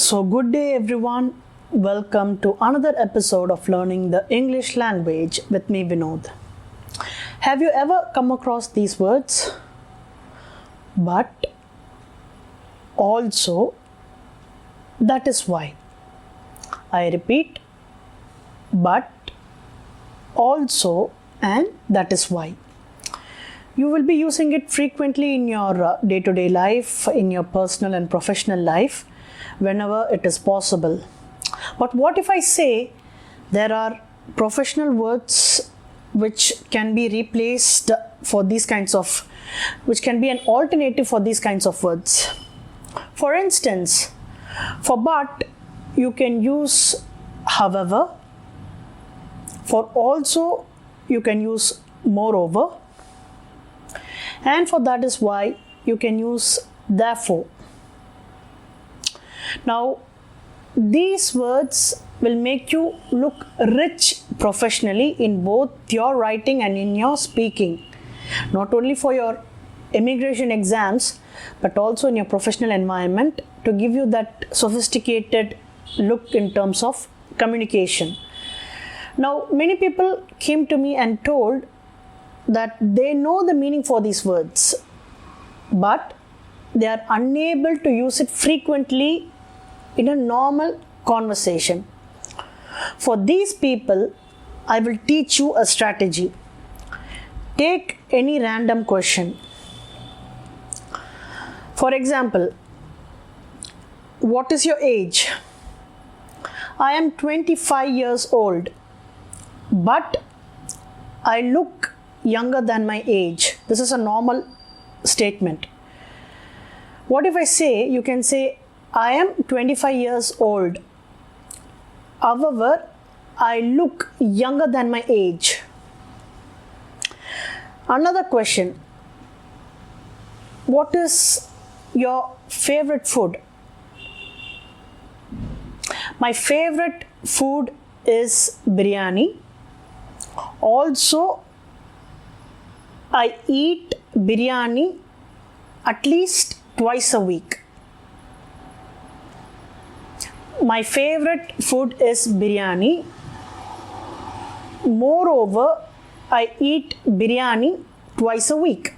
So, good day everyone. Welcome to another episode of Learning the English Language with me, Vinod. Have you ever come across these words? But, also, that is why. I repeat, but, also, and that is why. You will be using it frequently in your day-to-day life, in your personal and professional life, whenever it is possible. But what if I say there are professional words which can be replaced for these kinds of, which can be an alternative for these kinds of words? For instance, for but, you can use however. For also, you can use moreover. And for that is why, you can use therefore. Now, these words will make you look rich professionally in both your writing and in your speaking. Not only for your immigration exams, but also in your professional environment to give you that sophisticated look in terms of communication. Now, many people came to me and told that they know the meaning for these words, but they are unable to use it frequently in a normal conversation. For these people, I will teach you a strategy. Take any random question. For example, what is your age? I am 25 years old, but I look younger than my age. This is a normal statement. What if I say, you can say, I am 25 years old. However, I look younger than my age. Another question. What is your favorite food? My favorite food is biryani. Also, I eat biryani at least twice a week. My favorite food is biryani. Moreover, I eat biryani twice a week.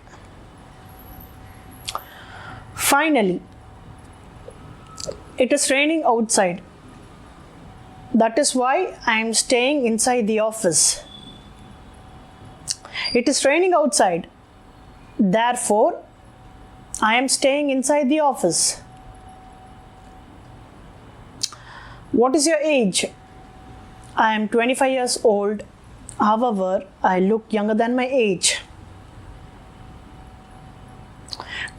Finally, it is raining outside. That is why I am staying inside the office. It is raining outside. Therefore, I am staying inside the office. What is your age? I am 25 years old. However, I look younger than my age.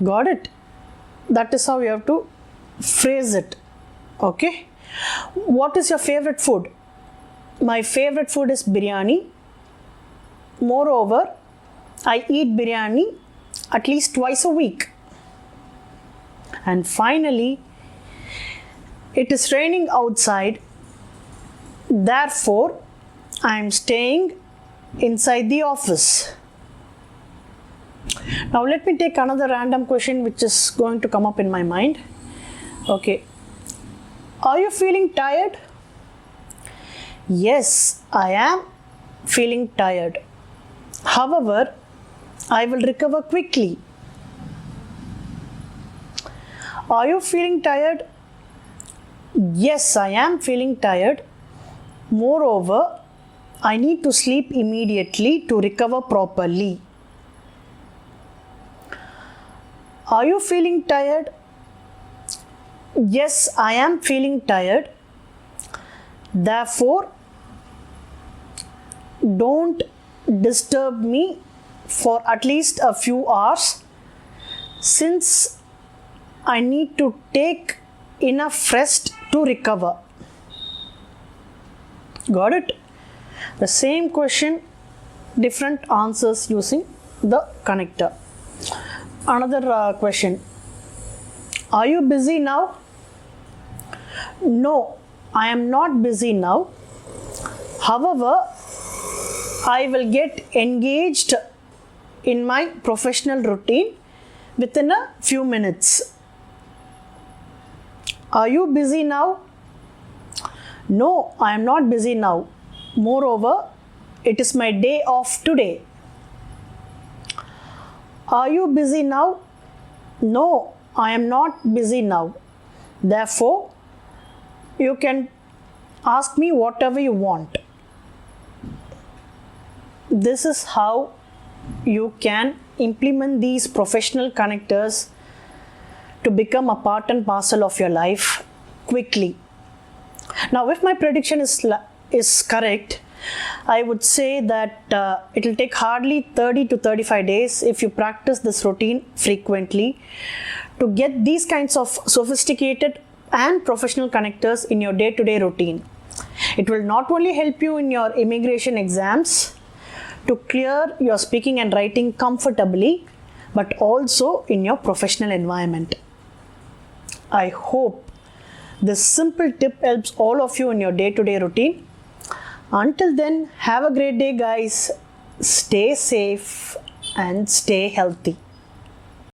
Got it? That is how you have to phrase it. Okay? What is your favorite food? My favorite food is biryani. Moreover, I eat biryani at least twice a week. And finally, it is raining outside. Therefore, I am staying inside the office. Now, let me take another random question which is going to come up in my mind. Okay. Are you feeling tired? Yes, I am feeling tired. However, I will recover quickly. Are you feeling tired? Yes, I am feeling tired. Moreover, I need to sleep immediately to recover properly. Are you feeling tired? Yes, I am feeling tired. Therefore, don't disturb me for at least a few hours, since I need to take enough rest to recover. Got it? The same question, different answers using the connector. Another question. Are you busy now? No, I am not busy now. However, I will get engaged in my professional routine within a few minutes. Are you busy now? No, I am not busy now. Moreover, it is my day off today. Are you busy now? No, I am not busy now. Therefore, you can ask me whatever you want. This is how you can implement these professional connectors to become a part and parcel of your life quickly. Now, if my prediction is correct, I would say that it will take hardly 30 to 35 days if you practice this routine frequently to get these kinds of sophisticated and professional connectors in your day-to-day routine. It will not only help you in your immigration exams to clear your speaking and writing comfortably, but also in your professional environment. I hope this simple tip helps all of you in your day-to-day routine. Until then, have a great day, guys. Stay safe and stay healthy.